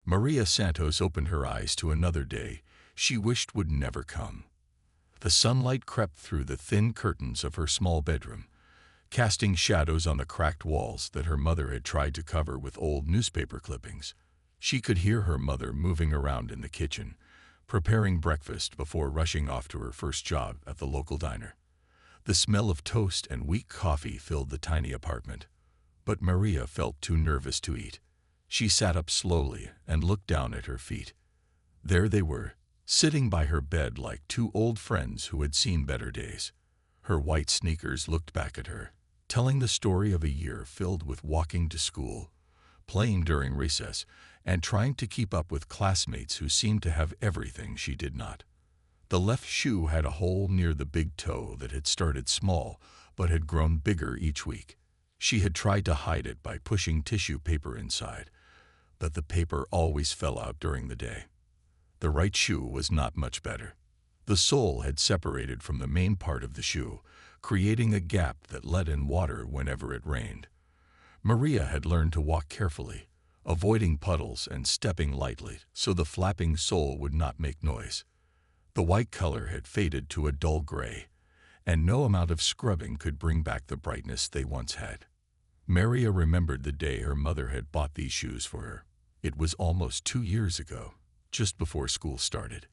Maria Santos opened her eyes to another day she wished would never come. The sunlight crept through the thin curtains of her small bedroom, casting shadows on the cracked walls that her mother had tried to cover with old newspaper clippings. She could hear her mother moving around in the kitchen, preparing breakfast before rushing off to her first job at the local diner. The smell of toast and weak coffee filled the tiny apartment, but Maria felt too nervous to eat. She sat up slowly and looked down at her feet. There they were, sitting by her bed like two old friends who had seen better days. Her white sneakers looked back at her, telling the story of a year filled with walking to school, playing during recess, and trying to keep up with classmates who seemed to have everything she did not. The left shoe had a hole near the big toe that had started small but had grown bigger each week. She had tried to hide it by pushing tissue paper inside, but the paper always fell out during the day. The right shoe was not much better. The sole had separated from the main part of the shoe, creating a gap that let in water whenever it rained. Maria had learned to walk carefully, avoiding puddles and stepping lightly so the flapping sole would not make noise. The white color had faded to a dull gray, and no amount of scrubbing could bring back the brightness they once had. Maria remembered the day her mother had bought these shoes for her. It was almost 2 years ago, just before school started.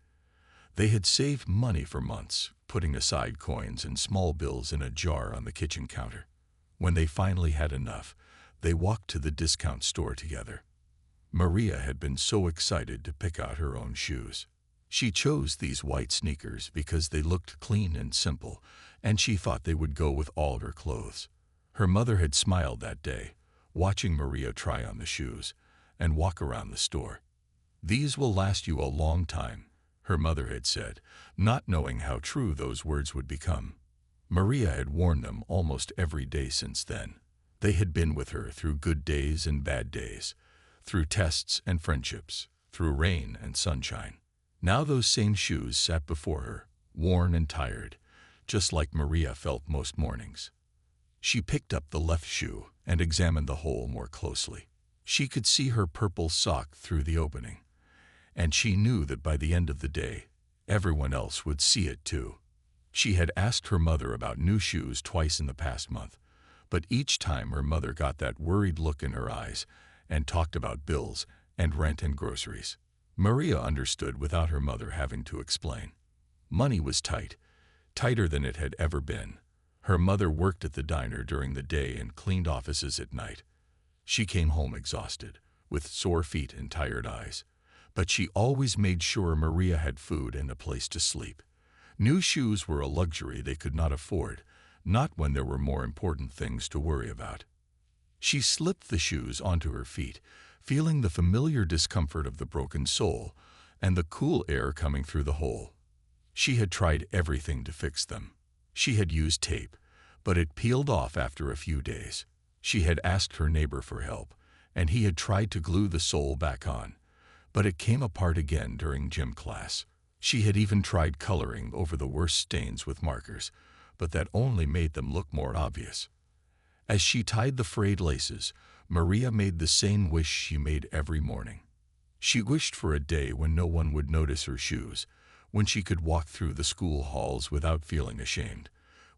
They had saved money for months, putting aside coins and small bills in a jar on the kitchen counter. When they finally had enough, they walked to the discount store together. Maria had been so excited to pick out her own shoes. She chose these white sneakers because they looked clean and simple, and she thought they would go with all her clothes. Her mother had smiled that day, watching Maria try on the shoes and walk around the store. "These will last you a long time," her mother had said, not knowing how true those words would become. Maria had worn them almost every day since then. They had been with her through good days and bad days, through tests and friendships, through rain and sunshine. Now those same shoes sat before her, worn and tired, just like Maria felt most mornings. She picked up the left shoe and examined the hole more closely. She could see her purple sock through the opening, and she knew that by the end of the day, everyone else would see it too. She had asked her mother about new shoes twice in the past month, but each time her mother got that worried look in her eyes and talked about bills and rent and groceries. Maria understood without her mother having to explain. Money was tight, tighter than it had ever been. Her mother worked at the diner during the day and cleaned offices at night. She came home exhausted, with sore feet and tired eyes, but she always made sure Maria had food and a place to sleep. New shoes were a luxury they could not afford, not when there were more important things to worry about. She slipped the shoes onto her feet, feeling the familiar discomfort of the broken sole and the cool air coming through the hole. She had tried everything to fix them. She had used tape, but it peeled off after a few days. She had asked her neighbor for help, and he had tried to glue the sole back on, but it came apart again during gym class. She had even tried coloring over the worst stains with markers, but that only made them look more obvious. As she tied the frayed laces, Maria made the same wish she made every morning. She wished for a day when no one would notice her shoes, when she could walk through the school halls without feeling ashamed,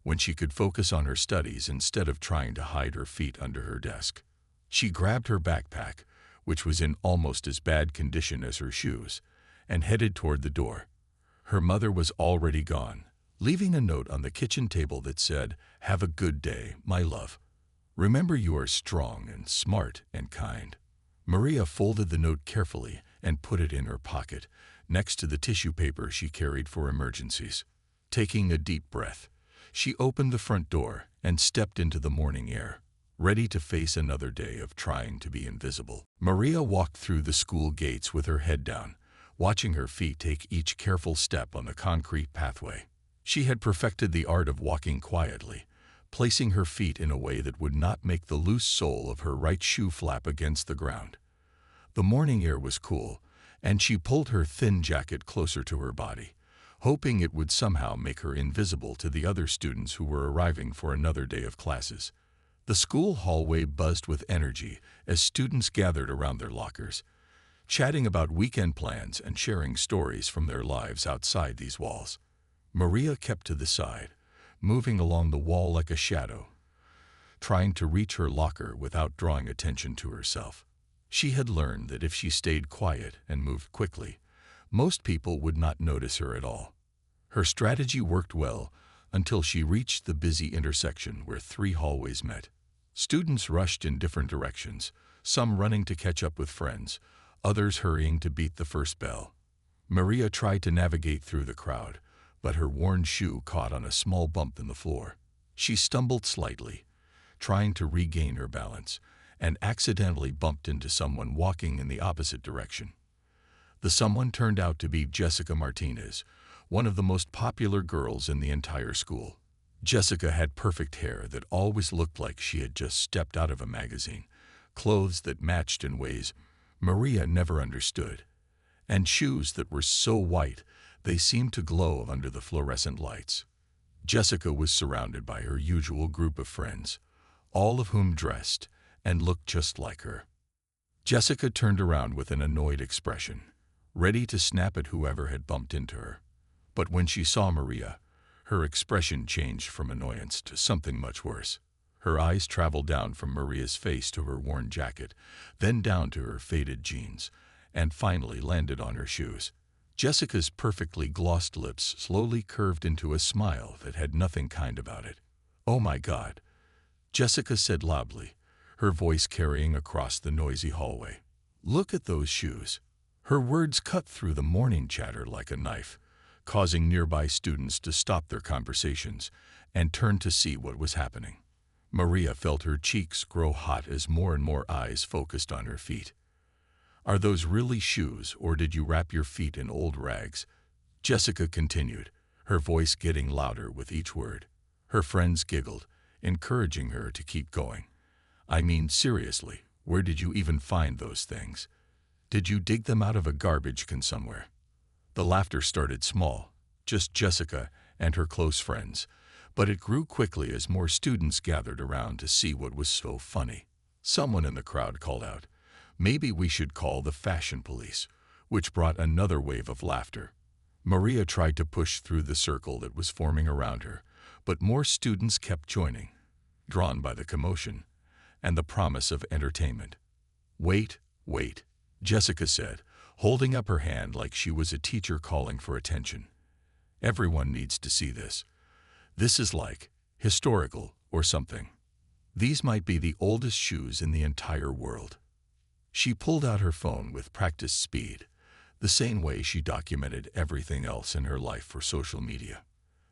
when she could focus on her studies instead of trying to hide her feet under her desk. She grabbed her backpack, which was in almost as bad condition as her shoes, and headed toward the door. Her mother was already gone, leaving a note on the kitchen table that said, "Have a good day, my love. Remember you are strong and smart and kind." Maria folded the note carefully and put it in her pocket, next to the tissue paper she carried for emergencies. Taking a deep breath, she opened the front door and stepped into the morning air, ready to face another day of trying to be invisible. Maria walked through the school gates with her head down, watching her feet take each careful step on the concrete pathway. She had perfected the art of walking quietly, placing her feet in a way that would not make the loose sole of her right shoe flap against the ground. The morning air was cool, and she pulled her thin jacket closer to her body, hoping it would somehow make her invisible to the other students who were arriving for another day of classes. The school hallway buzzed with energy as students gathered around their lockers. chatting about weekend plans and sharing stories from their lives outside these walls. Maria kept to the side, moving along the wall like a shadow, trying to reach her locker without drawing attention to herself. She had learned that if she stayed quiet and moved quickly, most people would not notice her at all. Her strategy worked well until she reached the busy intersection where 3 hallways met. Students rushed in different directions, some running to catch up with friends, others hurrying to beat the first bell. Maria tried to navigate through the crowd, but her worn shoe caught on a small bump in the floor. She stumbled slightly, trying to regain her balance, and accidentally bumped into someone walking in the opposite direction. The someone turned out to be Jessica Martinez, one of the most popular girls in the entire school. Jessica had perfect hair that always looked like she had just stepped out of a magazine, clothes that matched in ways Maria never understood, and shoes that were so white they seemed to glow under the fluorescent lights. Jessica was surrounded by her usual group of friends, all of whom dressed and looked just like her. Jessica turned around with an annoyed expression, ready to snap at whoever had bumped into her. But when she saw Maria, her expression changed from annoyance to something much worse. Her eyes traveled down from Maria's face to her worn jacket, then down to her faded jeans, and finally landed on her shoes. Jessica's perfectly glossed lips slowly curved into a smile that had nothing kind about it. "Oh my God," Jessica said loudly, her voice carrying across the noisy hallway. "Look at those shoes." Her words cut through the morning chatter like a knife, causing nearby students to stop their conversations and turn to see what was happening. Maria felt her cheeks grow hot as more and more eyes focused on her feet. "Are those really shoes, or did you wrap your feet in old rags?" Jessica continued, her voice getting louder with each word. Her friends giggled, encouraging her to keep going. "I mean, seriously, where did you even find those things? Did you dig them out of a garbage can somewhere?" The laughter started small, just Jessica and her close friends, but it grew quickly as more students gathered around to see what was so funny. Someone in the crowd called out, "Maybe we should call the fashion police," which brought another wave of laughter. Maria tried to push through the circle that was forming around her, but more students kept joining, drawn by the commotion and the promise of entertainment. "Wait, wait," Jessica said, holding up her hand like she was a teacher calling for attention. "Everyone needs to see this. This is like historical or something. These might be the oldest shoes in the entire world." She pulled out her phone with practiced speed, the same way she documented everything else in her life for social media.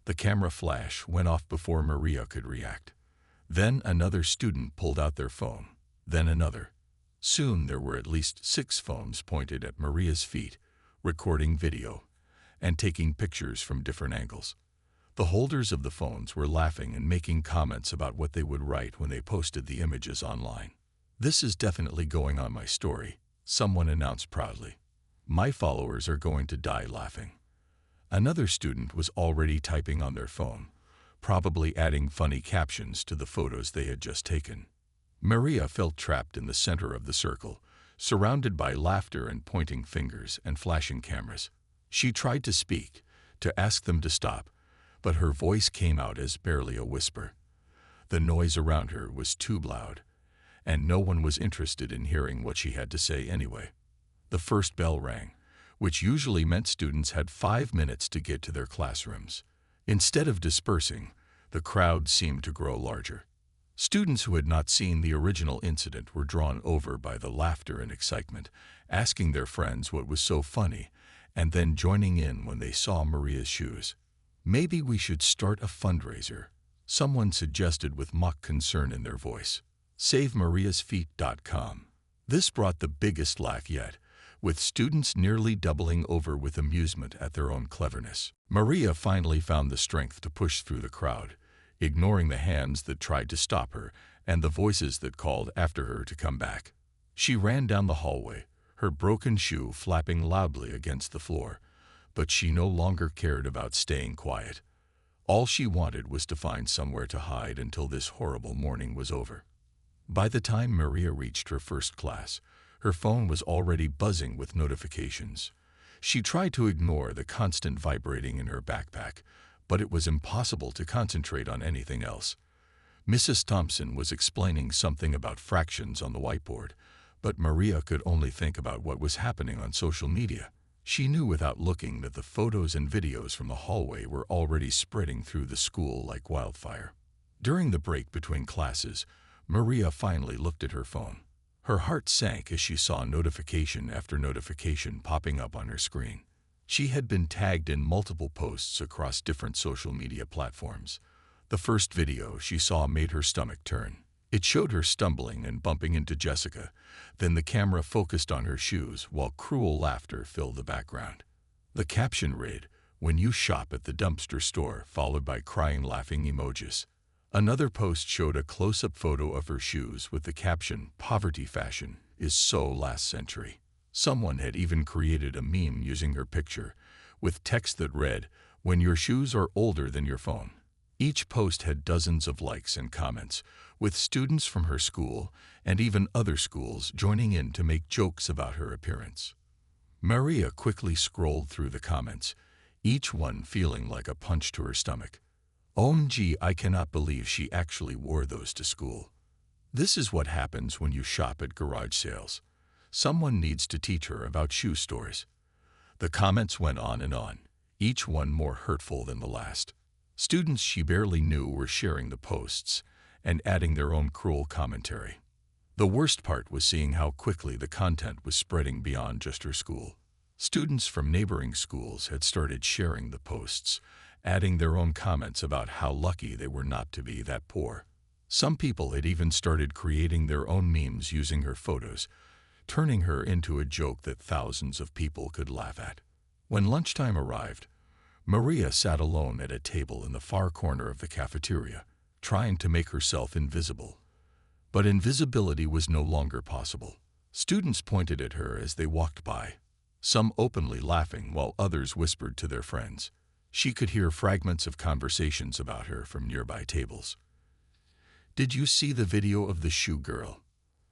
The camera flash went off before Maria could react. Then another student pulled out their phone, then another. Soon there were at least 6 phones pointed at Maria's feet, recording video and taking pictures from different angles. The holders of the phones were laughing and making comments about what they would write when they posted the images online. "This is definitely going on my story," someone announced proudly. "My followers are going to die laughing." Another student was already typing on their phone, probably adding funny captions to the photos they had just taken. Maria felt trapped in the center of the circle, surrounded by laughter and pointing fingers and flashing cameras. She tried to speak, to ask them to stop, but her voice came out as barely a whisper. The noise around her was too loud, and no one was interested in hearing what she had to say anyway. The first bell rang, which usually meant students had 5 minutes to get to their classrooms. Instead of dispersing, the crowd seemed to grow larger. Students who had not seen the original incident were drawn over by the laughter and excitement, asking their friends what was so funny, and then joining in when they saw Maria's shoes. "Maybe we should start a fundraiser," someone suggested with mock concern in their voice. SaveMariasFeet.com. This brought the biggest laugh yet, with students nearly doubling over with amusement at their own cleverness. Maria finally found the strength to push through the crowd, ignoring the hands that tried to stop her and the voices that called after her to come back. She ran down the hallway, her broken shoe flapping loudly against the floor, but she no longer cared about staying quiet. All she wanted was to find somewhere to hide until this horrible morning was over. By the time Maria reached her first class, Her phone was already buzzing with notifications. She tried to ignore the constant vibrating in her backpack, but it was impossible to concentrate on anything else. Mrs. Thompson was explaining something about fractions on the whiteboard, but Maria could only think about what was happening on social media. She knew without looking that the photos and videos from the hallway were already spreading through the school like wildfire. During the break between classes, Maria finally looked at her phone. Her heart sank as she saw notification after notification popping up on her screen. She had been tagged in multiple posts across different social media platforms. The first video she saw made her stomach turn. It showed her stumbling and bumping into Jessica. Then the camera focused on her shoes while cruel laughter filled the background. The caption read, "When you shop at the dumpster store," followed by crying laughing emojis. Another post showed a close-up photo of her shoes with the caption, "Poverty fashion is so last century." Someone had even created a meme using her picture, with text that read, "When your shoes are older than your phone." Each post had dozens of likes and comments, with students from her school and even other schools joining in to make jokes about her appearance. Maria quickly scrolled through the comments, each one feeling like a punch to her stomach. OMG, I cannot believe she actually wore those to school. This is what happens when you shop at garage sales. Someone needs to teach her about shoe stores. The comments went on, each one more hurtful than the last. Students she barely knew were sharing the posts and adding their own cruel commentary. The worst part was seeing how quickly the content was spreading beyond just her school. Students from neighboring schools had started sharing the posts, adding their own comments about how lucky they were not to be that poor. Some people had even started creating their own memes using her photos, turning her into a joke that thousands of people could laugh at. When lunchtime arrived, Maria sat alone at a table in the far corner of the cafeteria, trying to make herself invisible. But invisibility was no longer possible. Students pointed at her as they walked by, some openly laughing while others whispered to their friends. She could hear fragments of conversations about her from nearby tables. "Did you see the video of the shoe girl?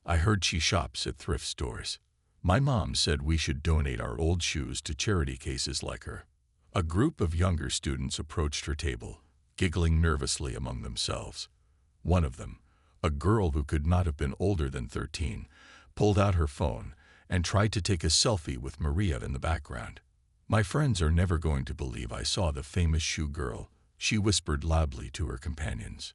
I heard she shops at thrift stores. My mom said we should donate our old shoes to charity cases like her." A group of younger students approached her table, giggling nervously among themselves. One of them, a girl who could not have been older than 13, pulled out her phone and tried to take a selfie with Maria in the background. "My friends are never going to believe I saw the famous shoe girl," she whispered loudly to her companions.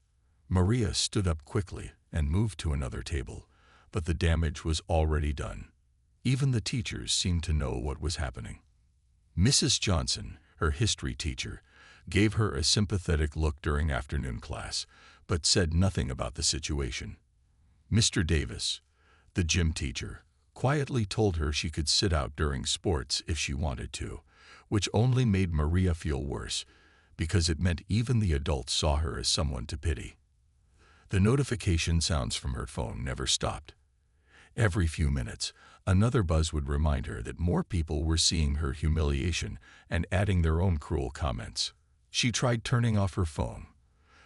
Maria stood up quickly and moved to another table, but the damage was already done. Even the teachers seemed to know what was happening. Mrs. Johnson, her history teacher, gave her a sympathetic look during afternoon class, but said nothing about the situation. Mr. Davis, the gym teacher, quietly told her she could sit out during sports if she wanted to, which only made Maria feel worse, because it meant even the adults saw her as someone to pity. The notification sounds from her phone never stopped. Every few minutes, another buzz would remind her that more people were seeing her humiliation and adding their own cruel comments. She tried turning off her phone,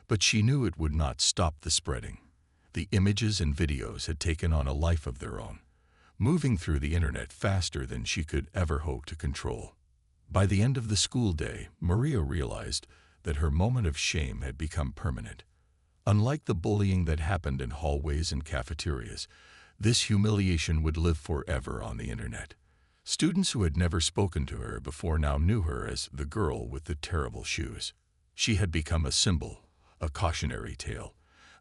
but she knew it would not stop the spreading. The images and videos had taken on a life of their own, moving through the internet faster than she could ever hope to control. By the end of the school day, Maria realized that her moment of shame had become permanent. Unlike the bullying that happened in hallways and cafeterias, this humiliation would live forever on the internet. Students who had never spoken to her before now knew her as the girl with the terrible shoes. She had become a symbol, a cautionary tale,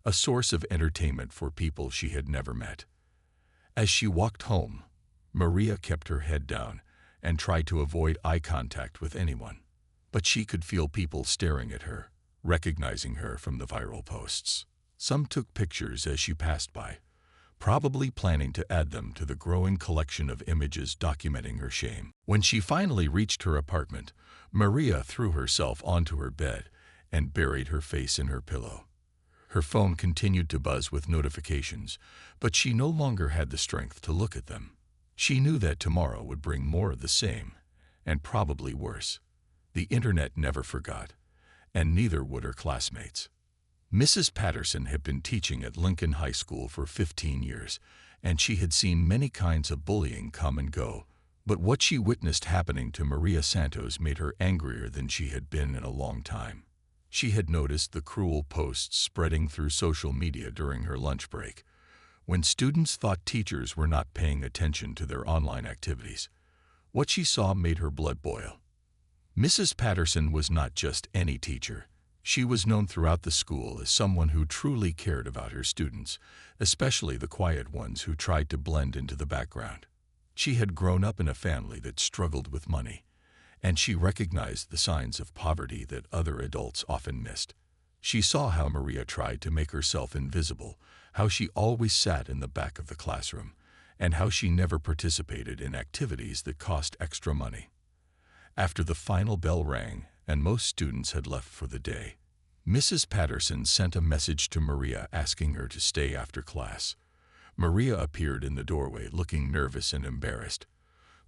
a source of entertainment for people she had never met. As she walked home, Maria kept her head down and tried to avoid eye contact with anyone. But she could feel people staring at her, recognizing her from the viral posts. Some took pictures as she passed by, probably planning to add them to the growing collection of images documenting her shame. When she finally reached her apartment, Maria threw herself onto her bed and buried her face in her pillow. Her phone continued to buzz with notifications, but she no longer had the strength to look at them. She knew that tomorrow would bring more of the same, and probably worse. The internet never forgot, and neither would her classmates. Mrs. Patterson had been teaching at Lincoln High School for 15 years, and she had seen many kinds of bullying come and go. But what she witnessed happening to Maria Santos made her angrier than she had been in a long time. She had noticed the cruel posts spreading through social media during her lunch break, when students thought teachers were not paying attention to their online activities. What she saw made her blood boil. Mrs. Patterson was not just any teacher. She was known throughout the school as someone who truly cared about her students, especially the quiet ones who tried to blend into the background. She had grown up in a family that struggled with money, and she recognized the signs of poverty that other adults often missed. She saw how Maria tried to make herself invisible, how she always sat in the back of the classroom, and how she never participated in activities that cost extra money. After the final bell rang and most students had left for the day, Mrs. Patterson sent a message to Maria asking her to stay after class. Maria appeared in the doorway looking nervous and embarrassed,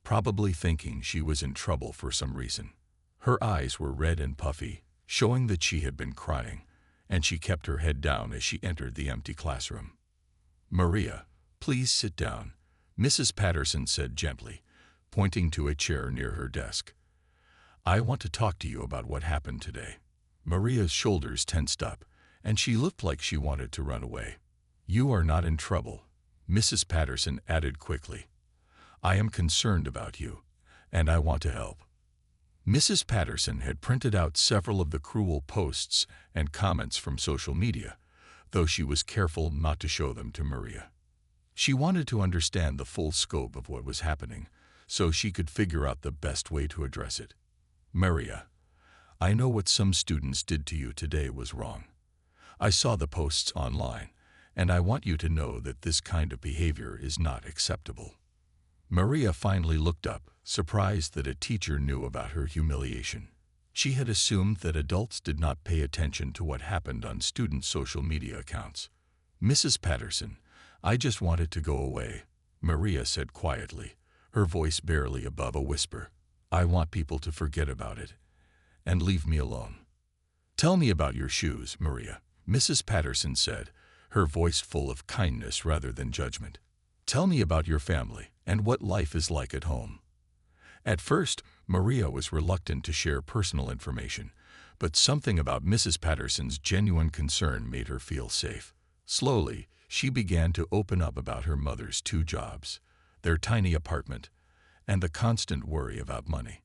probably thinking she was in trouble for some reason. Her eyes were red and puffy, showing that she had been crying, and she kept her head down as she entered the empty classroom. "Maria, please sit down," Mrs. Patterson said gently, pointing to a chair near her desk. "I want to talk to you about what happened today." Maria's shoulders tensed up, and she looked like she wanted to run away. "You are not in trouble," Mrs. Patterson added quickly. "I am concerned about you, and I want to help." Mrs. Patterson had printed out several of the cruel posts and comments from social media, though she was careful not to show them to Maria. She wanted to understand the full scope of what was happening, so she could figure out the best way to address it. "Maria, I know what some students did to you today was wrong. I saw the posts online, and I want you to know that this kind of behavior is not acceptable." Maria finally looked up, surprised that a teacher knew about her humiliation. She had assumed that adults did not pay attention to what happened on students' social media accounts. "Mrs. Patterson, I just wanted to go away," Maria said quietly, her voice barely above a whisper. "I want people to forget about it and leave me alone." "Tell me about your shoes, Maria," Mrs. Patterson said, her voice full of kindness rather than judgment. "Tell me about your family and what life is like at home." At first, Maria was reluctant to share personal information, but something about Mrs. Patterson's genuine concern made her feel safe. Slowly, she began to open up about her mother's 2 jobs, their tiny apartment, and the constant worry about money.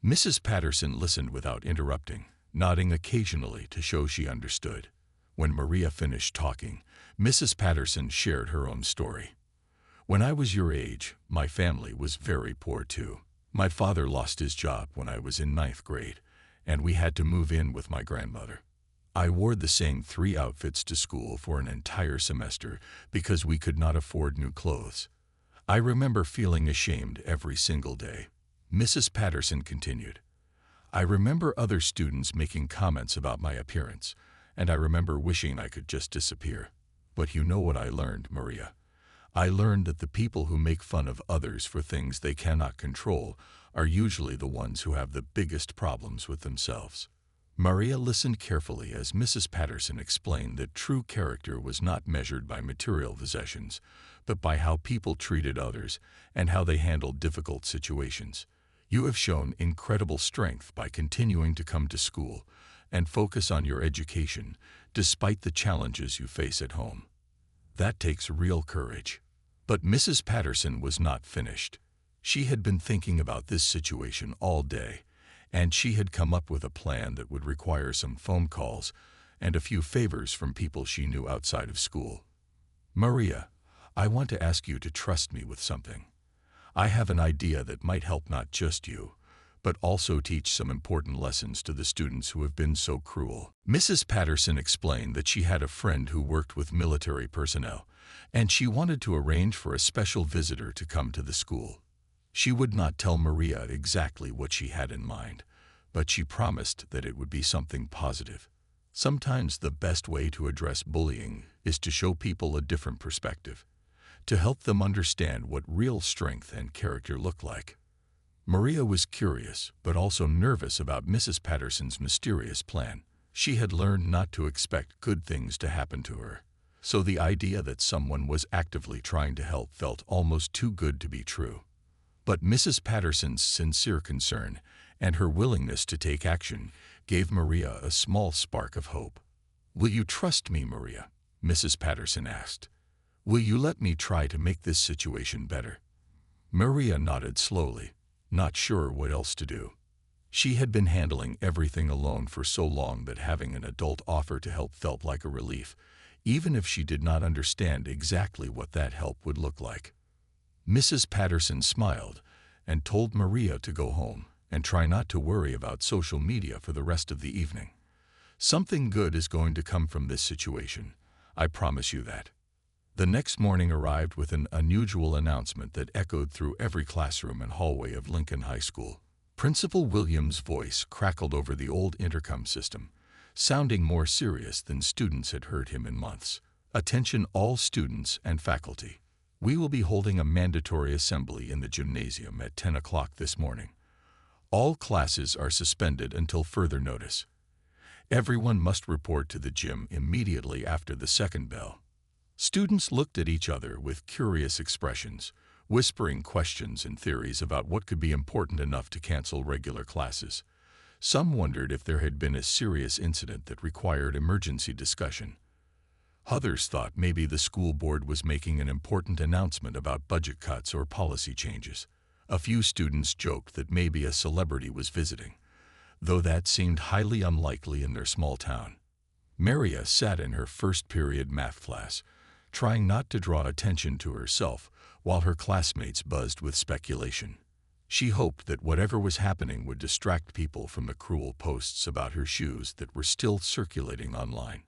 Mrs. Patterson listened without interrupting, nodding occasionally to show she understood. When Maria finished talking, Mrs. Patterson shared her own story. "When I was your age, my family was very poor too. My father lost his job when I was in 9th grade, and we had to move in with my grandmother. I wore the same 3 outfits to school for an entire semester because we could not afford new clothes. I remember feeling ashamed every single day." Mrs. Patterson continued, "I remember other students making comments about my appearance, and I remember wishing I could just disappear. But you know what I learned, Maria? I learned that the people who make fun of others for things they cannot control are usually the ones who have the biggest problems with themselves." Maria listened carefully as Mrs. Patterson explained that true character was not measured by material possessions, but by how people treated others and how they handled difficult situations. "You have shown incredible strength by continuing to come to school and focus on your education despite the challenges you face at home. That takes real courage." But Mrs. Patterson was not finished. She had been thinking about this situation all day, and she had come up with a plan that would require some phone calls and a few favors from people she knew outside of school. "Maria, I want to ask you to trust me with something. I have an idea that might help not just you, but also teach some important lessons to the students who have been so cruel." Mrs. Patterson explained that she had a friend who worked with military personnel, and she wanted to arrange for a special visitor to come to the school. She would not tell Maria exactly what she had in mind, but she promised that it would be something positive. Sometimes the best way to address bullying is to show people a different perspective, to help them understand what real strength and character look like. Maria was curious, but also nervous about Mrs. Patterson's mysterious plan. She had learned not to expect good things to happen to her, so the idea that someone was actively trying to help felt almost too good to be true. But Mrs. Patterson's sincere concern and her willingness to take action gave Maria a small spark of hope. "Will you trust me, Maria?" Mrs. Patterson asked. "Will you let me try to make this situation better?" Maria nodded slowly, not sure what else to do. She had been handling everything alone for so long that having an adult offer to help felt like a relief, even if she did not understand exactly what that help would look like. Mrs. Patterson smiled and told Maria to go home and try not to worry about social media for the rest of the evening. "Something good is going to come from this situation, I promise you that." The next morning arrived with an unusual announcement that echoed through every classroom and hallway of Lincoln High School. Principal Williams' voice crackled over the old intercom system, sounding more serious than students had heard him in months. "Attention all students and faculty. We will be holding a mandatory assembly in the gymnasium at 10 o'clock this morning. All classes are suspended until further notice. Everyone must report to the gym immediately after the second bell." Students looked at each other with curious expressions, whispering questions and theories about what could be important enough to cancel regular classes. Some wondered if there had been a serious incident that required emergency discussion. Others thought maybe the school board was making an important announcement about budget cuts or policy changes. A few students joked that maybe a celebrity was visiting, though that seemed highly unlikely in their small town. Maria sat in her first period math class, trying not to draw attention to herself while her classmates buzzed with speculation. She hoped that whatever was happening would distract people from the cruel posts about her shoes that were still circulating online.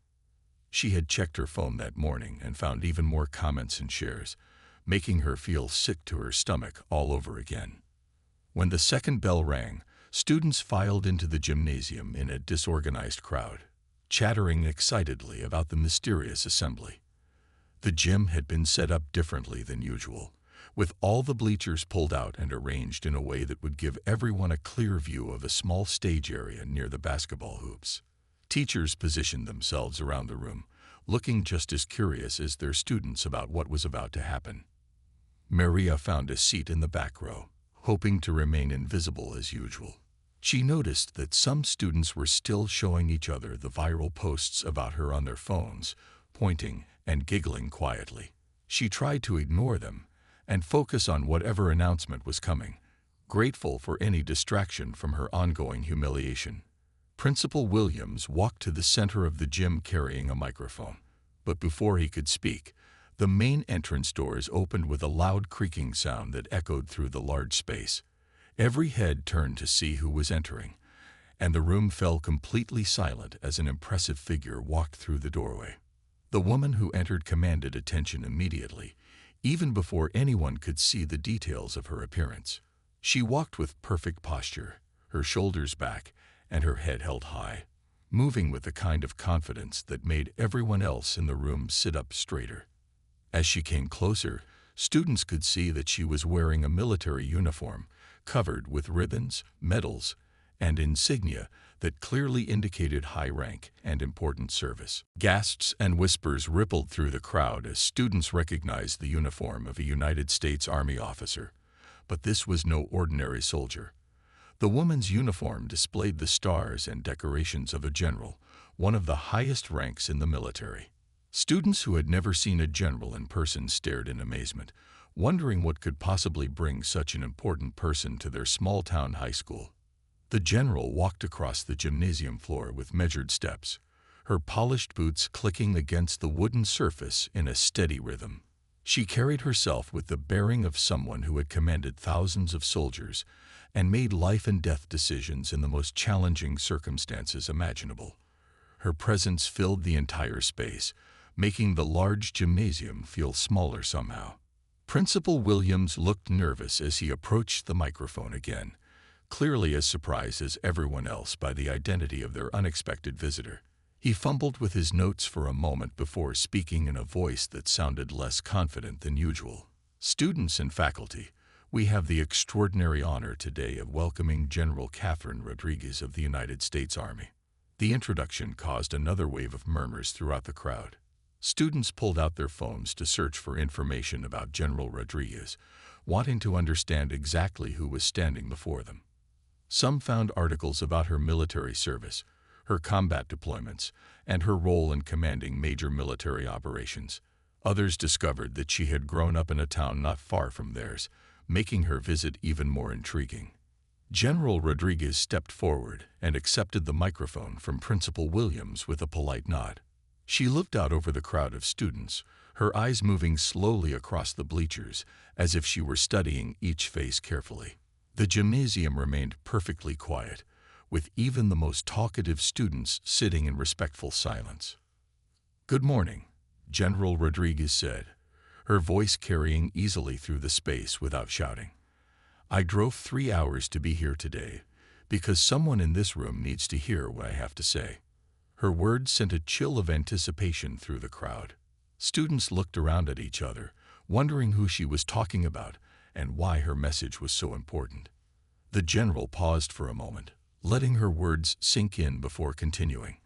She had checked her phone that morning and found even more comments and shares, making her feel sick to her stomach all over again. When the second bell rang, students filed into the gymnasium in a disorganized crowd, chattering excitedly about the mysterious assembly. The gym had been set up differently than usual, with all the bleachers pulled out and arranged in a way that would give everyone a clear view of a small stage area near the basketball hoops. Teachers positioned themselves around the room, looking just as curious as their students about what was about to happen. Maria found a seat in the back row, hoping to remain invisible as usual. She noticed that some students were still showing each other the viral posts about her on their phones, pointing and giggling quietly. She tried to ignore them and focus on whatever announcement was coming, grateful for any distraction from her ongoing humiliation. Principal Williams walked to the center of the gym carrying a microphone, but before he could speak, the main entrance doors opened with a loud creaking sound that echoed through the large space. Every head turned to see who was entering, and the room fell completely silent as an impressive figure walked through the doorway. The woman who entered commanded attention immediately, even before anyone could see the details of her appearance. She walked with perfect posture, her shoulders back, and her head held high, moving with the kind of confidence that made everyone else in the room sit up straighter. As she came closer, students could see that she was wearing a military uniform, covered with ribbons, medals, and insignia that clearly indicated high rank and important service. Gasps and whispers rippled through the crowd as students recognized the uniform of a United States Army officer. But this was no ordinary soldier. The woman's uniform displayed the stars and decorations of a general, one of the highest ranks in the military. Students who had never seen a general in person stared in amazement, wondering what could possibly bring such an important person to their small-town high school. The general walked across the gymnasium floor with measured steps, her polished boots clicking against the wooden surface in a steady rhythm. She carried herself with the bearing of someone who had commanded thousands of soldiers and made life-and-death decisions in the most challenging circumstances imaginable. Her presence filled the entire space, making the large gymnasium feel smaller somehow. Principal Williams looked nervous as he approached the microphone again, clearly as surprised as everyone else by the identity of their unexpected visitor. He fumbled with his notes for a moment before speaking in a voice that sounded less confident than usual. "Students and faculty, we have the extraordinary honor today of welcoming General Catherine Rodriguez of the United States Army." The introduction caused another wave of murmurs throughout the crowd. Students pulled out their phones to search for information about General Rodriguez, wanting to understand exactly who was standing before them. Some found articles about her military service, her combat deployments, and her role in commanding major military operations. Others discovered that she had grown up in a town not far from theirs, making her visit even more intriguing. General Rodriguez stepped forward and accepted the microphone from Principal Williams with a polite nod. She looked out over the crowd of students, her eyes moving slowly across the bleachers as if she were studying each face carefully. The gymnasium remained perfectly quiet, with even the most talkative students sitting in respectful silence. "Good morning," General Rodriguez said, her voice carrying easily through the space without shouting. "I drove 3 hours to be here today because someone in this room needs to hear what I have to say." Her words sent a chill of anticipation through the crowd. Students looked around at each other, wondering who she was talking about and why her message was so important. The general paused for a moment, letting her words sink in before continuing.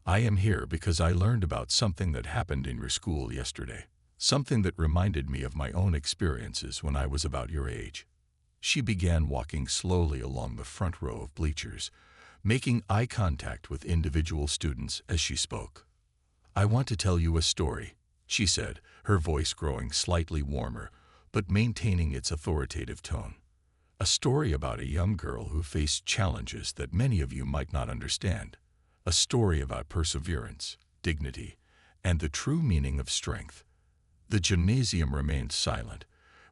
"I am here because I learned about something that happened in your school yesterday, something that reminded me of my own experiences when I was about your age." She began walking slowly along the front row of bleachers, making eye contact with individual students as she spoke. "I want to tell you a story," she said, her voice growing slightly warmer, but maintaining its authoritative tone. "A story about a young girl who faced challenges that many of you might not understand. A story about perseverance, dignity, and the true meaning of strength." The gymnasium remained silent,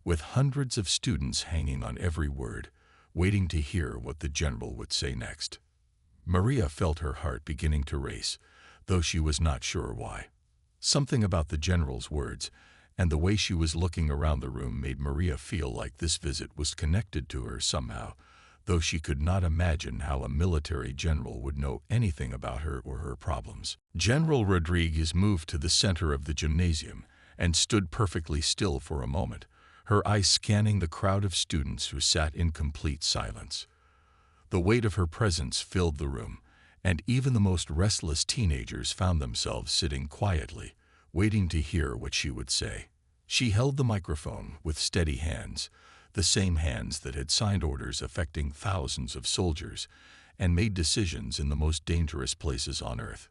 with hundreds of students hanging on every word, waiting to hear what the general would say next. Maria felt her heart beginning to race, though she was not sure why. Something about the general's words and the way she was looking around the room made Maria feel like this visit was connected to her somehow, though she could not imagine how a military general would know anything about her or her problems. General Rodriguez moved to the center of the gymnasium and stood perfectly still for a moment, her eyes scanning the crowd of students who sat in complete silence. The weight of her presence filled the room, and even the most restless teenagers found themselves sitting quietly, waiting to hear what she would say. She held the microphone with steady hands, the same hands that had signed orders affecting thousands of soldiers and made decisions in the most dangerous places on earth.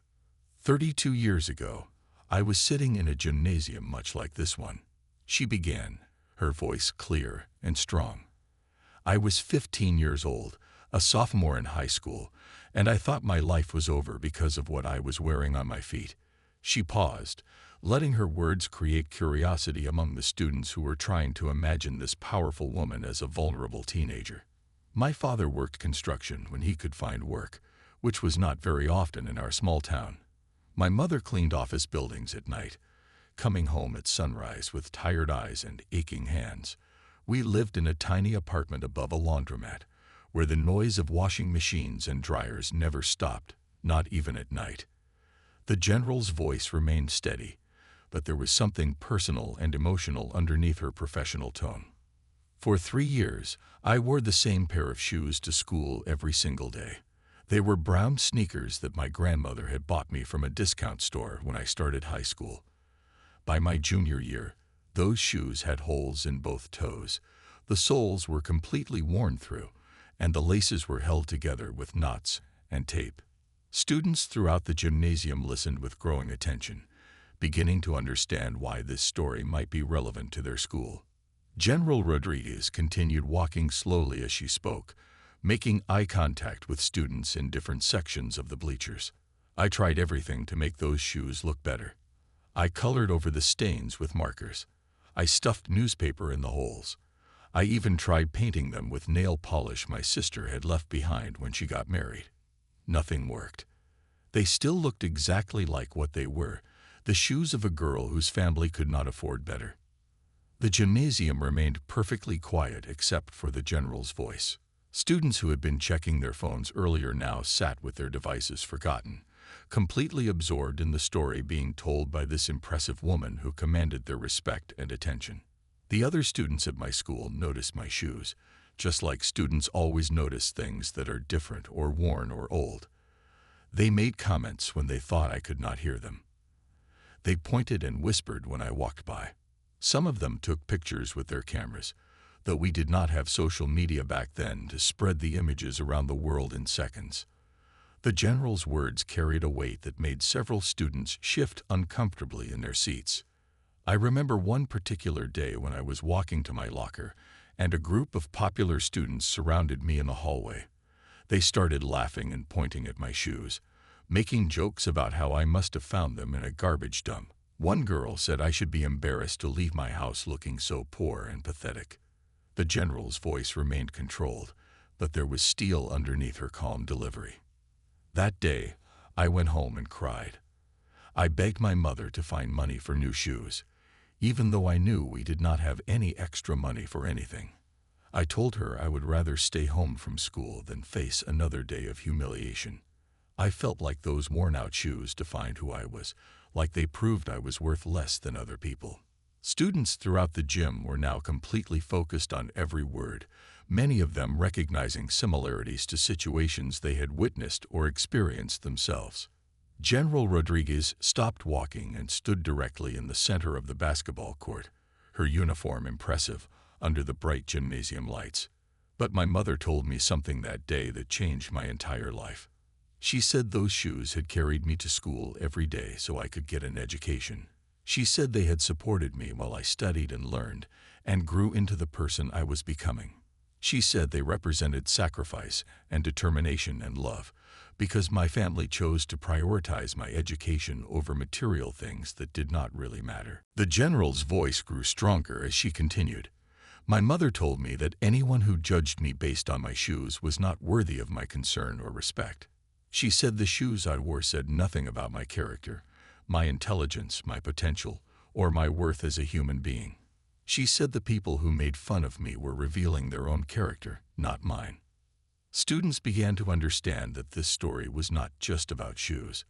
32 years ago, I was sitting in a gymnasium much like this one," she began, her voice clear and strong. "I was 15 years old, a sophomore in high school, and I thought my life was over because of what I was wearing on my feet." She paused, letting her words create curiosity among the students who were trying to imagine this powerful woman as a vulnerable teenager. "My father worked construction when he could find work, which was not very often in our small town. My mother cleaned office buildings at night, coming home at sunrise with tired eyes and aching hands. We lived in a tiny apartment above a laundromat, where the noise of washing machines and dryers never stopped, not even at night." The general's voice remained steady, but there was something personal and emotional underneath her professional tone. "For 3 years, I wore the same pair of shoes to school every single day. They were brown sneakers that my grandmother had bought me from a discount store when I started high school. By my junior year, those shoes had holes in both toes. The soles were completely worn through, and the laces were held together with knots and tape." Students throughout the gymnasium listened with growing attention, beginning to understand why this story might be relevant to their school. General Rodriguez continued walking slowly as she spoke, making eye contact with students in different sections of the bleachers. "I tried everything to make those shoes look better. I colored over the stains with markers. I stuffed newspaper in the holes. I even tried painting them with nail polish my sister had left behind when she got married. Nothing worked. They still looked exactly like what they were, the shoes of a girl whose family could not afford better." The gymnasium remained perfectly quiet except for the general's voice. Students who had been checking their phones earlier now sat with their devices forgotten, completely absorbed in the story being told by this impressive woman who commanded their respect and attention. The other students at my school noticed my shoes, just like students always notice things that are different or worn or old. They made comments when they thought I could not hear them. They pointed and whispered when I walked by. Some of them took pictures with their cameras, though we did not have social media back then to spread the images around the world in seconds. The general's words carried a weight that made several students shift uncomfortably in their seats. I remember one particular day when I was walking to my locker, and a group of popular students surrounded me in the hallway. They started laughing and pointing at my shoes, making jokes about how I must have found them in a garbage dump. One girl said I should be embarrassed to leave my house looking so poor and pathetic. The general's voice remained controlled, but there was steel underneath her calm delivery. That day, I went home and cried. I begged my mother to find money for new shoes, even though I knew we did not have any extra money for anything. I told her I would rather stay home from school than face another day of humiliation. I felt like those worn-out shoes defined who I was, like they proved I was worth less than other people. Students throughout the gym were now completely focused on every word, many of them recognizing similarities to situations they had witnessed or experienced themselves. General Rodriguez stopped walking and stood directly in the center of the basketball court, her uniform impressive under the bright gymnasium lights. But my mother told me something that day that changed my entire life. She said those shoes had carried me to school every day so I could get an education. She said they had supported me while I studied and learned and grew into the person I was becoming. She said they represented sacrifice and determination and love, because my family chose to prioritize my education over material things that did not really matter. The general's voice grew stronger as she continued. My mother told me that anyone who judged me based on my shoes was not worthy of my concern or respect. She said the shoes I wore said nothing about my character, my intelligence, my potential, or my worth as a human being. She said the people who made fun of me were revealing their own character, not mine. Students began to understand that this story was not just about shoes,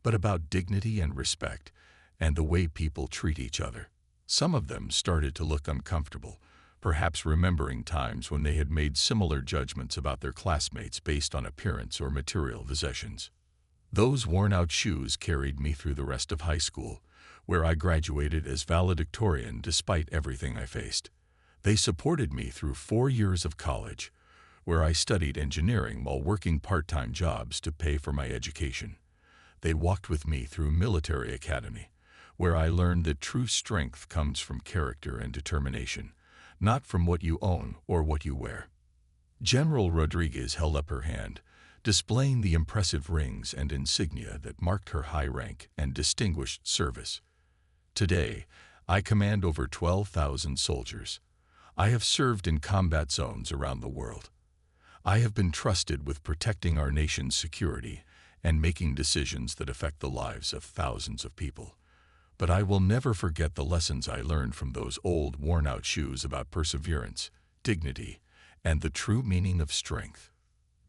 but about dignity and respect, and the way people treat each other. Some of them started to look uncomfortable, perhaps remembering times when they had made similar judgments about their classmates based on appearance or material possessions. Those worn-out shoes carried me through the rest of high school, where I graduated as valedictorian despite everything I faced. They supported me through 4 years of college, where I studied engineering while working part-time jobs to pay for my education. They walked with me through military academy, where I learned that true strength comes from character and determination, not from what you own or what you wear. General Rodriguez held up her hand, displaying the impressive rings and insignia that marked her high rank and distinguished service. Today, I command over 12,000 soldiers. I have served in combat zones around the world. I have been trusted with protecting our nation's security and making decisions that affect the lives of thousands of people. But I will never forget the lessons I learned from those old, worn-out shoes about perseverance, dignity, and the true meaning of strength.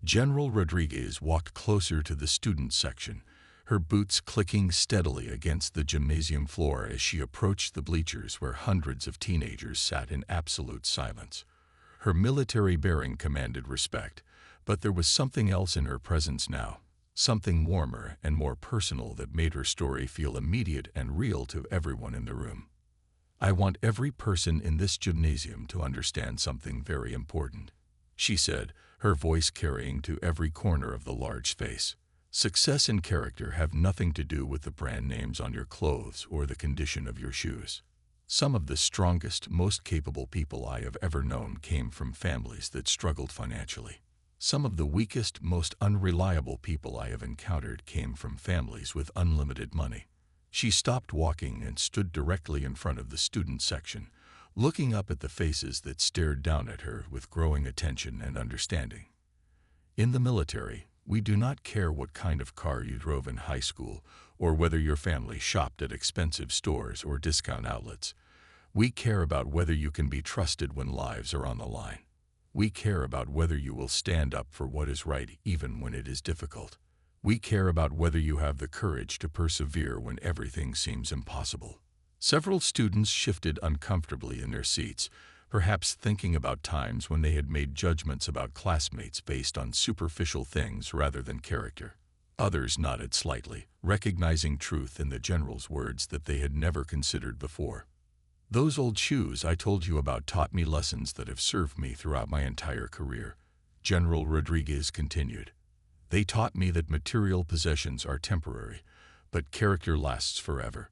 General Rodriguez walked closer to the student section, her boots clicking steadily against the gymnasium floor as she approached the bleachers where hundreds of teenagers sat in absolute silence. Her military bearing commanded respect, but there was something else in her presence now. Something warmer and more personal that made her story feel immediate and real to everyone in the room. I want every person in this gymnasium to understand something very important, she said, her voice carrying to every corner of the large space. Success and character have nothing to do with the brand names on your clothes or the condition of your shoes. Some of the strongest, most capable people I have ever known came from families that struggled financially. Some of the weakest, most unreliable people I have encountered came from families with unlimited money. She stopped walking and stood directly in front of the student section, looking up at the faces that stared down at her with growing attention and understanding. In the military, we do not care what kind of car you drove in high school or whether your family shopped at expensive stores or discount outlets. We care about whether you can be trusted when lives are on the line. We care about whether you will stand up for what is right even when it is difficult. We care about whether you have the courage to persevere when everything seems impossible. Several students shifted uncomfortably in their seats, perhaps thinking about times when they had made judgments about classmates based on superficial things rather than character. Others nodded slightly, recognizing truth in the general's words that they had never considered before. Those old shoes I told you about taught me lessons that have served me throughout my entire career, General Rodriguez continued. They taught me that material possessions are temporary, but character lasts forever.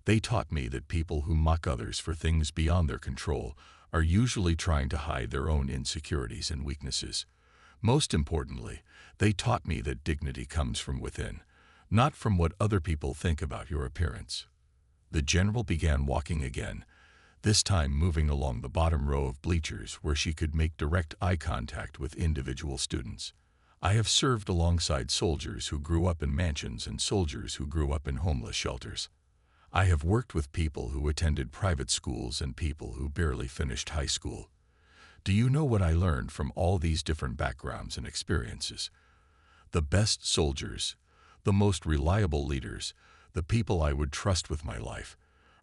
They taught me that people who mock others for things beyond their control are usually trying to hide their own insecurities and weaknesses. Most importantly, they taught me that dignity comes from within, not from what other people think about your appearance. The general began walking again, this time moving along the bottom row of bleachers where she could make direct eye contact with individual students. I have served alongside soldiers who grew up in mansions and soldiers who grew up in homeless shelters. I have worked with people who attended private schools and people who barely finished high school. Do you know what I learned from all these different backgrounds and experiences? The best soldiers, the most reliable leaders, the people I would trust with my life,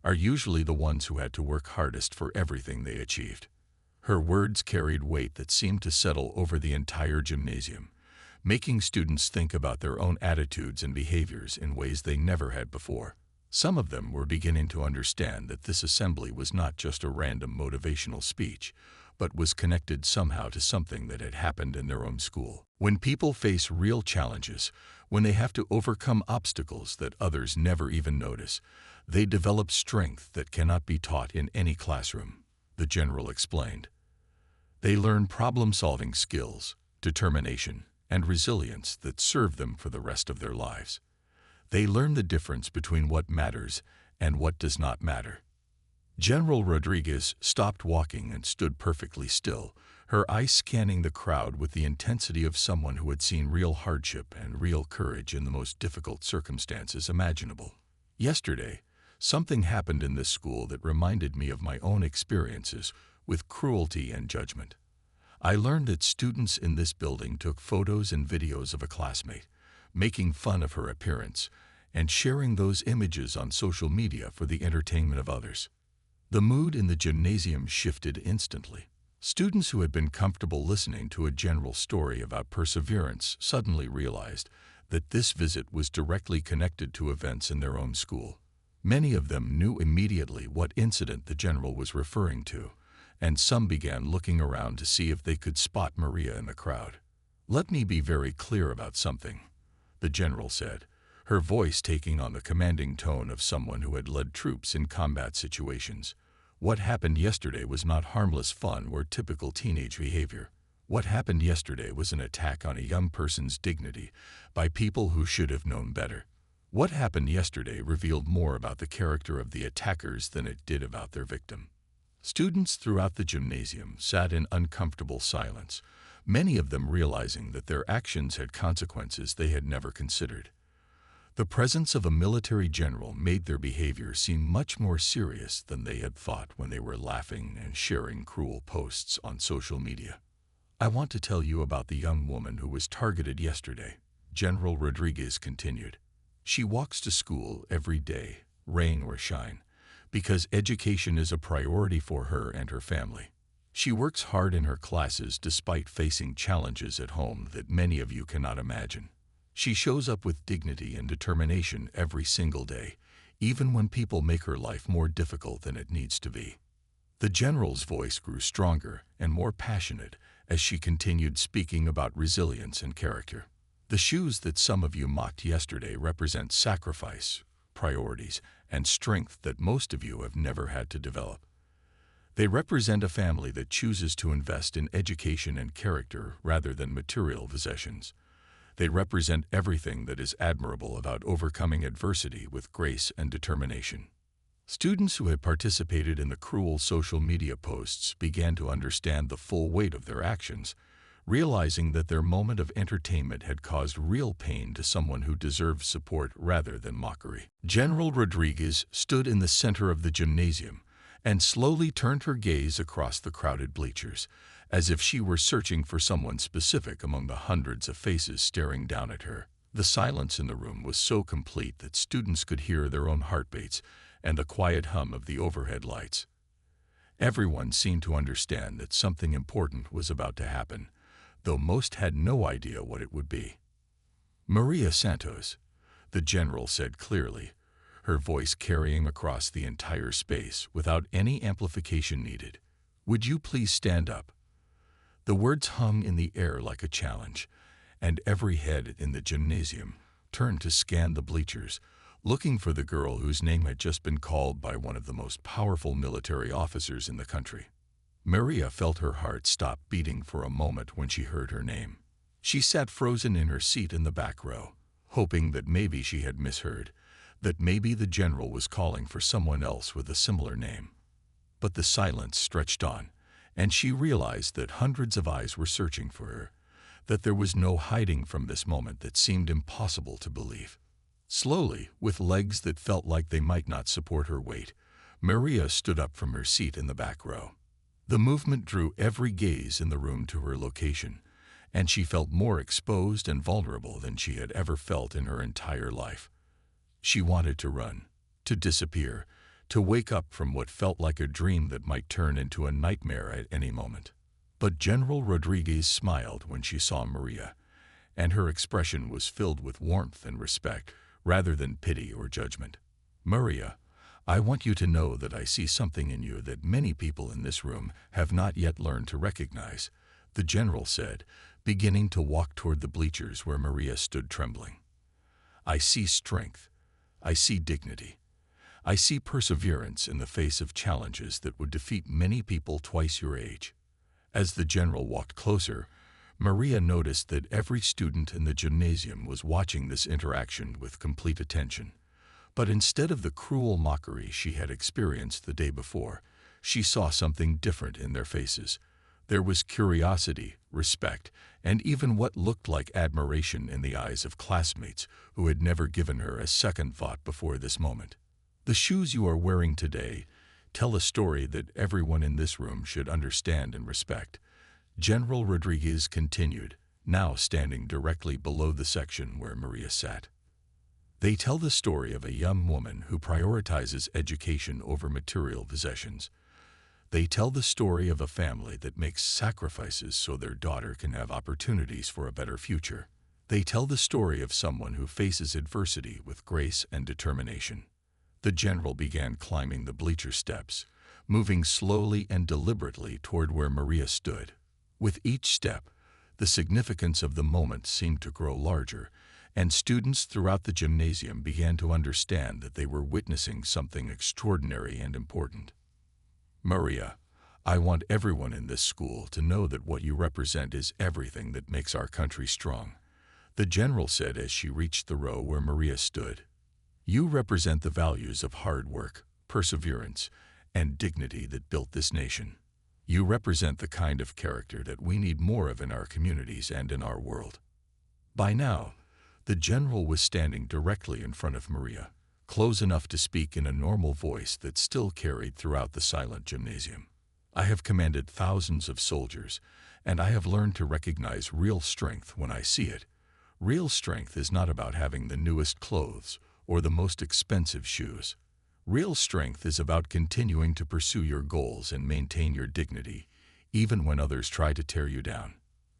are usually the ones who had to work hardest for everything they achieved. Her words carried weight that seemed to settle over the entire gymnasium, making students think about their own attitudes and behaviors in ways they never had before. Some of them were beginning to understand that this assembly was not just a random motivational speech, but was connected somehow to something that had happened in their own school. When people face real challenges, when they have to overcome obstacles that others never even notice, they develop strength that cannot be taught in any classroom, the general explained. They learn problem-solving skills, determination, and resilience that serve them for the rest of their lives. They learn the difference between what matters and what does not matter. General Rodriguez stopped walking and stood perfectly still, her eyes scanning the crowd with the intensity of someone who had seen real hardship and real courage in the most difficult circumstances imaginable. Yesterday, something happened in this school that reminded me of my own experiences with cruelty and judgment. I learned that students in this building took photos and videos of a classmate, making fun of her appearance, and sharing those images on social media for the entertainment of others. The mood in the gymnasium shifted instantly. Students who had been comfortable listening to a general story about perseverance suddenly realized that this visit was directly connected to events in their own school. Many of them knew immediately what incident the general was referring to, and some began looking around to see if they could spot Maria in the crowd. "Let me be very clear about something," the general said, her voice taking on the commanding tone of someone who had led troops in combat situations. What happened yesterday was not harmless fun or typical teenage behavior. What happened yesterday was an attack on a young person's dignity by people who should have known better. What happened yesterday revealed more about the character of the attackers than it did about their victim. Students throughout the gymnasium sat in uncomfortable silence, many of them realizing that their actions had consequences they had never considered. The presence of a military general made their behavior seem much more serious than they had thought when they were laughing and sharing cruel posts on social media. "I want to tell you about the young woman who was targeted yesterday," General Rodriguez continued. "She walks to school every day, rain or shine, because education is a priority for her and her family. She works hard in her classes despite facing challenges at home that many of you cannot imagine. She shows up with dignity and determination every single day, even when people make her life more difficult than it needs to be." The general's voice grew stronger and more passionate as she continued speaking about resilience and character. "The shoes that some of you mocked yesterday represent sacrifice, priorities, and strength that most of you have never had to develop. They represent a family that chooses to invest in education and character rather than material possessions. They represent everything that is admirable about overcoming adversity with grace and determination." Students who had participated in the cruel social media posts began to understand the full weight of their actions, realizing that their moment of entertainment had caused real pain to someone who deserved support rather than mockery. General Rodriguez stood in the center of the gymnasium and slowly turned her gaze across the crowded bleachers, as if she were searching for someone specific among the hundreds of faces staring down at her. The silence in the room was so complete that students could hear their own heartbeats and the quiet hum of the overhead lights. Everyone seemed to understand that something important was about to happen, though most had no idea what it would be. Maria Santos, the general said clearly, her voice carrying across the entire space without any amplification needed. Would you please stand up? The words hung in the air like a challenge, and every head in the gymnasium turned to scan the bleachers, looking for the girl whose name had just been called by one of the most powerful military officers in the country. Maria felt her heart stop beating for a moment when she heard her name. She sat frozen in her seat in the back row, hoping that maybe she had misheard, that maybe the general was calling for someone else with a similar name. But the silence stretched on, and she realized that hundreds of eyes were searching for her, that there was no hiding from this moment that seemed impossible to believe. Slowly, with legs that felt like they might not support her weight, Maria stood up from her seat in the back row. The movement drew every gaze in the room to her location, and she felt more exposed and vulnerable than she had ever felt in her entire life. She wanted to run, to disappear, to wake up from what felt like a dream that might turn into a nightmare at any moment. But General Rodriguez smiled when she saw Maria, and her expression was filled with warmth and respect rather than pity or judgment. Maria, I want you to know that I see something in you that many people in this room have not yet learned to recognize, the general said, beginning to walk toward the bleachers where Maria stood trembling. I see strength. I see dignity. I see perseverance in the face of challenges that would defeat many people twice your age. As the general walked closer, Maria noticed that every student in the gymnasium was watching this interaction with complete attention. But instead of the cruel mockery she had experienced the day before, she saw something different in their faces. There was curiosity, respect, and even what looked like admiration in the eyes of classmates who had never given her a second thought before this moment. The shoes you are wearing today tell a story that everyone in this room should understand and respect. General Rodriguez continued, now standing directly below the section where Maria sat. They tell the story of a young woman who prioritizes education over material possessions. They tell the story of a family that makes sacrifices so their daughter can have opportunities for a better future. They tell the story of someone who faces adversity with grace and determination. The general began climbing the bleacher steps, moving slowly and deliberately toward where Maria stood. With each step, the significance of the moment seemed to grow larger, and students throughout the gymnasium began to understand that they were witnessing something extraordinary and important. Maria, I want everyone in this school to know that what you represent is everything that makes our country strong, the general said as she reached the row where Maria stood. You represent the values of hard work, perseverance, and dignity that built this nation. You represent the kind of character that we need more of in our communities and in our world. By now, the general was standing directly in front of Maria, close enough to speak in a normal voice that still carried throughout the silent gymnasium. I have commanded thousands of soldiers, and I have learned to recognize real strength when I see it. Real strength is not about having the newest clothes or the most expensive shoes. Real strength is about continuing to pursue your goals and maintain your dignity, even when others try to tear you down.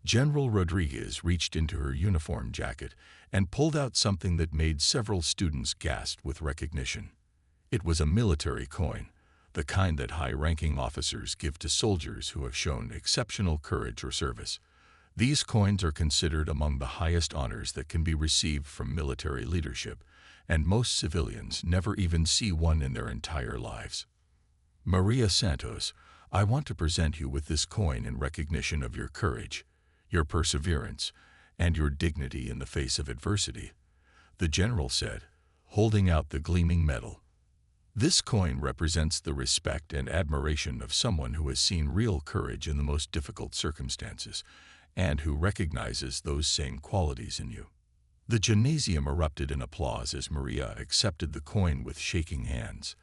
General Rodriguez reached into her uniform jacket and pulled out something that made several students gasp with recognition. It was a military coin, the kind that high-ranking officers give to soldiers who have shown exceptional courage or service. These coins are considered among the highest honors that can be received from military leadership, and most civilians never even see one in their entire lives. Maria Santos, I want to present you with this coin in recognition of your courage, your perseverance, and your dignity in the face of adversity, the general said, holding out the gleaming metal. This coin represents the respect and admiration of someone who has seen real courage in the most difficult circumstances, and who recognizes those same qualities in you. The gymnasium erupted in applause as Maria accepted the coin with shaking hands.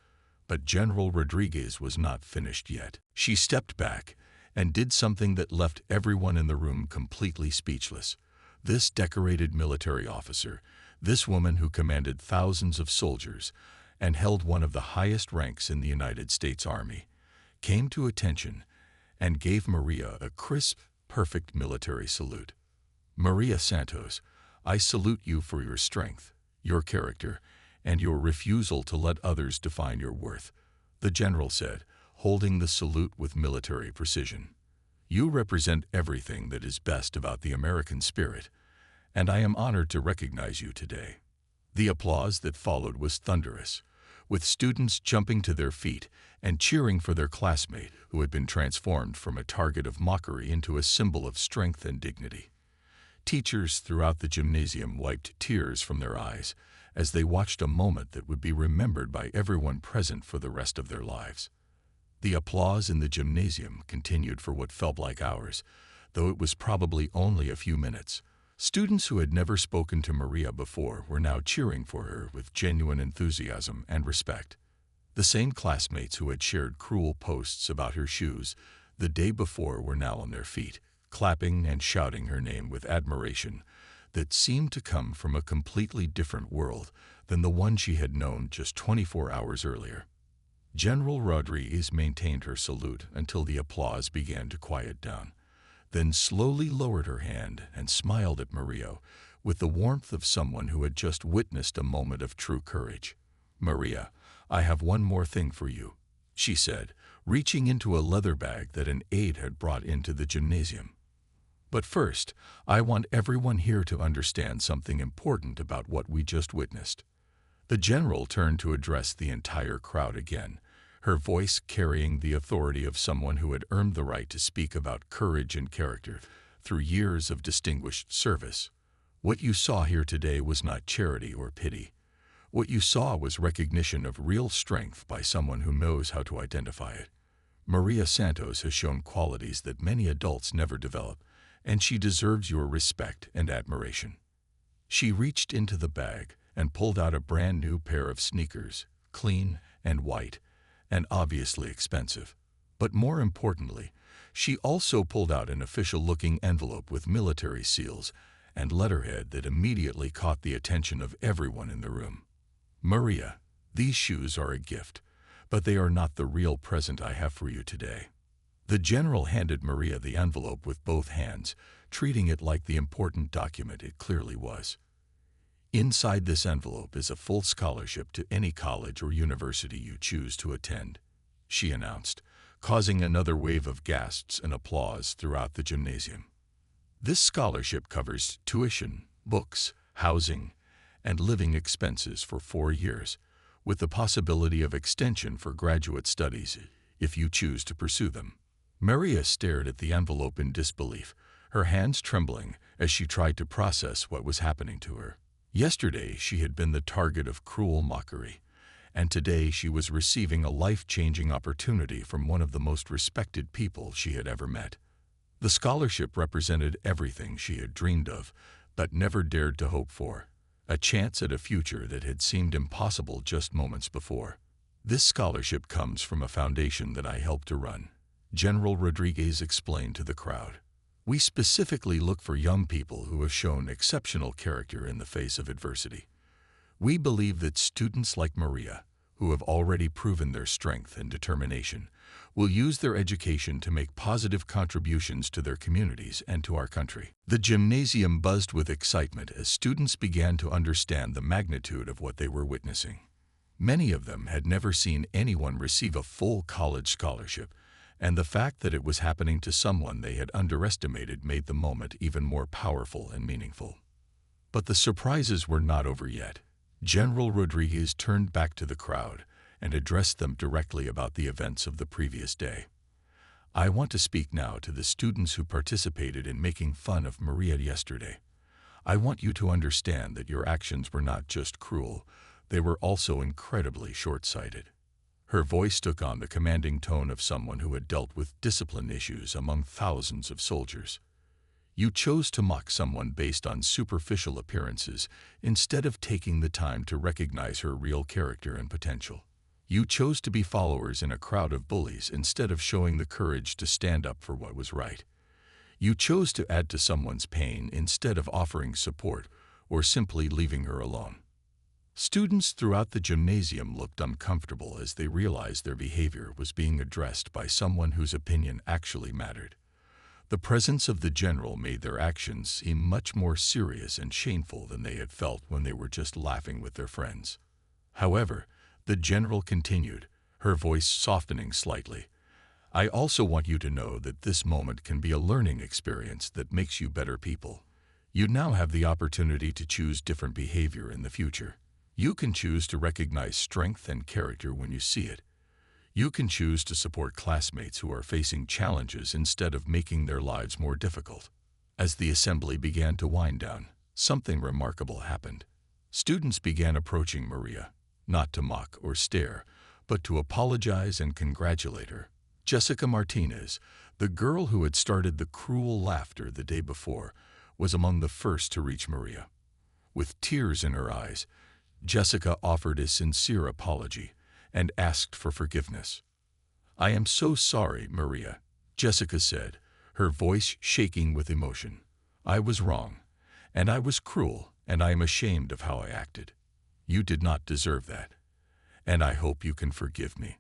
But General Rodriguez was not finished yet. She stepped back and did something that left everyone in the room completely speechless. This decorated military officer, this woman who commanded thousands of soldiers and held one of the highest ranks in the United States Army, came to attention and gave Maria a crisp, perfect military salute. Maria Santos, I salute you for your strength, your character, and your refusal to let others define your worth," the general said, holding the salute with military precision. "You represent everything that is best about the American spirit, and I am honored to recognize you today." The applause that followed was thunderous, with students jumping to their feet and cheering for their classmate who had been transformed from a target of mockery into a symbol of strength and dignity. Teachers throughout the gymnasium wiped tears from their eyes as they watched a moment that would be remembered by everyone present for the rest of their lives. The applause in the gymnasium continued for what felt like hours, though it was probably only a few minutes. Students who had never spoken to Maria before were now cheering for her with genuine enthusiasm and respect. The same classmates who had shared cruel posts about her shoes the day before were now on their feet, clapping and shouting her name with admiration that seemed to come from a completely different world than the one she had known just 24 hours earlier. General Rodriguez maintained her salute until the applause began to quiet down, then slowly lowered her hand and smiled at Maria with the warmth of someone who had just witnessed a moment of true courage. "Maria, I have one more thing for you," she said, reaching into a leather bag that an aide had brought into the gymnasium. "But first, I want everyone here to understand something important about what we just witnessed." The general turned to address the entire crowd again, her voice carrying the authority of someone who had earned the right to speak about courage and character through years of distinguished service. "What you saw here today was not charity or pity. What you saw was recognition of real strength by someone who knows how to identify it. Maria Santos has shown qualities that many adults never develop, and she deserves your respect and admiration." She reached into the bag and pulled out a brand new pair of sneakers, clean and white, and obviously expensive. But more importantly, she also pulled out an official-looking envelope with military seals and letterhead that immediately caught the attention of everyone in the room. "Maria, these shoes are a gift, but they are not the real present I have for you today." The general handed Maria the envelope with both hands, treating it like the important document it clearly was. "Inside this envelope is a full scholarship to any college or university you choose to attend," she announced, causing another wave of gasps and applause throughout the gymnasium. "This scholarship covers tuition, books, housing, and living expenses for 4 years, with the possibility of extension for graduate studies if you choose to pursue them." Maria stared at the envelope in disbelief, her hands trembling as she tried to process what was happening to her. Yesterday she had been the target of cruel mockery, and today she was receiving a life-changing opportunity from one of the most respected people she had ever met. The scholarship represented everything she had dreamed of, but never dared to hope for, a chance at a future that had seemed impossible just moments before. "This scholarship comes from a foundation that I helped to run," General Rodriguez explained to the crowd. "We specifically look for young people who have shown exceptional character in the face of adversity. We believe that students like Maria, who have already proven their strength and determination, will use their education to make positive contributions to their communities and to our country." The gymnasium buzzed with excitement as students began to understand the magnitude of what they were witnessing. Many of them had never seen anyone receive a full college scholarship, and the fact that it was happening to someone they had underestimated made the moment even more powerful and meaningful. But the surprises were not over yet. General Rodriguez turned back to the crowd and addressed them directly about the events of the previous day. "I want to speak now to the students who participated in making fun of Maria yesterday. I want you to understand that your actions were not just cruel, they were also incredibly short-sighted." Her voice took on the commanding tone of someone who had dealt with discipline issues among thousands of soldiers. "You chose to mock someone based on superficial appearances instead of taking the time to recognize her real character and potential. You chose to be followers in a crowd of bullies instead of showing the courage to stand up for what was right. You chose to add to someone's pain instead of offering support or simply leaving her alone." Students throughout the gymnasium looked uncomfortable as they realized their behavior was being addressed by someone whose opinion actually mattered. The presence of the general made their actions seem much more serious and shameful than they had felt when they were just laughing with their friends. However, the general continued, her voice softening slightly. I also want you to know that this moment can be a learning experience that makes you better people. You now have the opportunity to choose different behavior in the future. You can choose to recognize strength and character when you see it. You can choose to support classmates who are facing challenges instead of making their lives more difficult. As the assembly began to wind down, something remarkable happened. Students began approaching Maria, not to mock or stare, but to apologize and congratulate her. Jessica Martinez, the girl who had started the cruel laughter the day before, was among the first to reach Maria. With tears in her eyes, Jessica offered a sincere apology and asked for forgiveness. I am so sorry, Maria, Jessica said, her voice shaking with emotion. I was wrong, and I was cruel, and I am ashamed of how I acted. You did not deserve that, and I hope you can forgive me.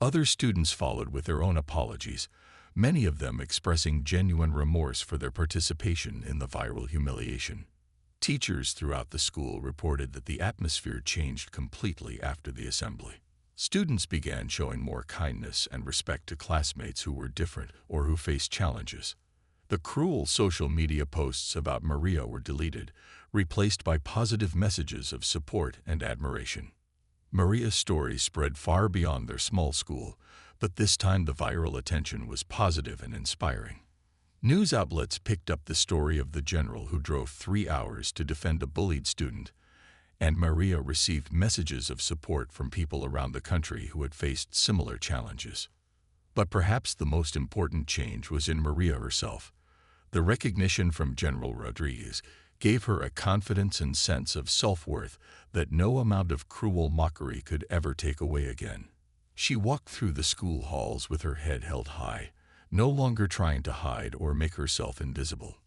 Other students followed with their own apologies, many of them expressing genuine remorse for their participation in the viral humiliation. Teachers throughout the school reported that the atmosphere changed completely after the assembly. Students began showing more kindness and respect to classmates who were different or who faced challenges. The cruel social media posts about Maria were deleted, replaced by positive messages of support and admiration. Maria's story spread far beyond their small school, but this time the viral attention was positive and inspiring. News outlets picked up the story of the general who drove 3 hours to defend a bullied student, and Maria received messages of support from people around the country who had faced similar challenges. But perhaps the most important change was in Maria herself. The recognition from General Rodriguez gave her a confidence and sense of self-worth that no amount of cruel mockery could ever take away again. She walked through the school halls with her head held high, no longer trying to hide or make herself invisible.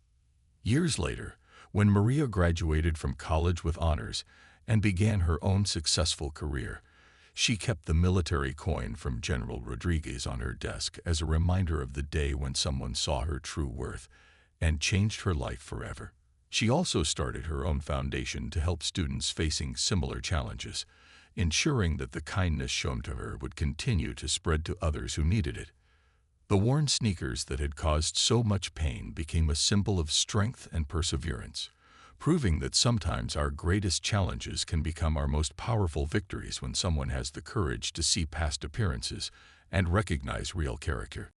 Years later, when Maria graduated from college with honors and began her own successful career, she kept the military coin from General Rodriguez on her desk as a reminder of the day when someone saw her true worth and changed her life forever. She also started her own foundation to help students facing similar challenges, ensuring that the kindness shown to her would continue to spread to others who needed it. The worn sneakers that had caused so much pain became a symbol of strength and perseverance, proving that sometimes our greatest challenges can become our most powerful victories when someone has the courage to see past appearances and recognize real character.